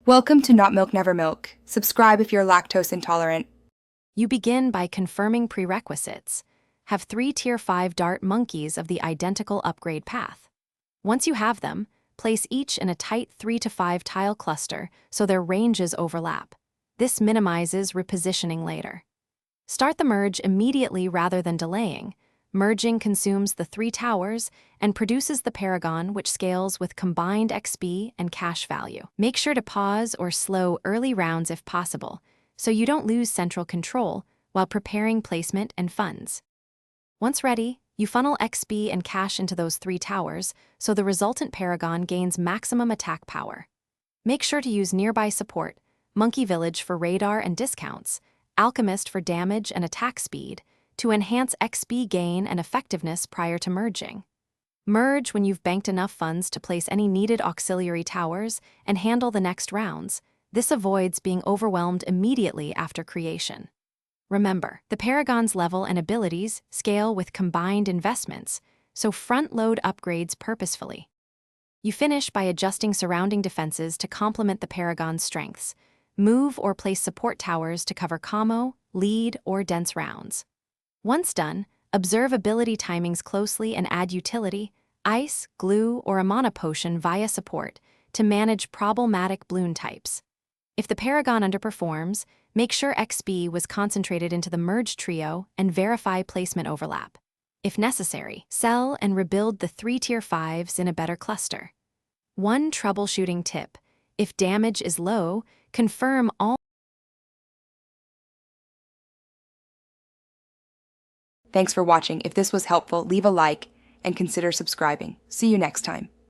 Welcome to Not Milk Never Milk. Subscribe if you're lactose intolerant. You begin by confirming prerequisites. Have 3 Tier 5 Dart Monkeys of the identical upgrade path. Once you have them, place each in a tight 3 to 5 tile cluster so their ranges overlap. This minimizes repositioning later. Start the merge immediately rather than delaying. Merging consumes the 3 towers and produces the Paragon, which scales with combined XP and cash value. Make sure to pause or slow early rounds if possible, so you don't lose central control while preparing placement and funds. Once ready, you funnel XP and cash into those 3 towers, so the resultant Paragon gains maximum attack power. Make sure to use nearby support, Monkey Village for radar and discounts, Alchemist for damage and attack speed, to enhance XP gain and effectiveness prior to merging. Merge when you've banked enough funds to place any needed auxiliary towers and handle the next rounds. This avoids being overwhelmed immediately after creation. Remember, the Paragon's level and abilities scale with combined investments, so front-load upgrades purposefully. You finish by adjusting surrounding defenses to complement the Paragon's strengths. Move or place support towers to cover commo, lead, or dense rounds. Once done, observe ability timings closely and add utility, ice, glue, or a mana potion via support to manage problematic bloon types. If the Paragon underperforms, make sure XP was concentrated into the merged trio and verify placement overlap. If necessary, sell and rebuild the 3 Tier 5s in a better cluster. One troubleshooting tip: if damage is low, confirm all. Thanks for watching. If this was helpful, leave a like and consider subscribing. See you next time.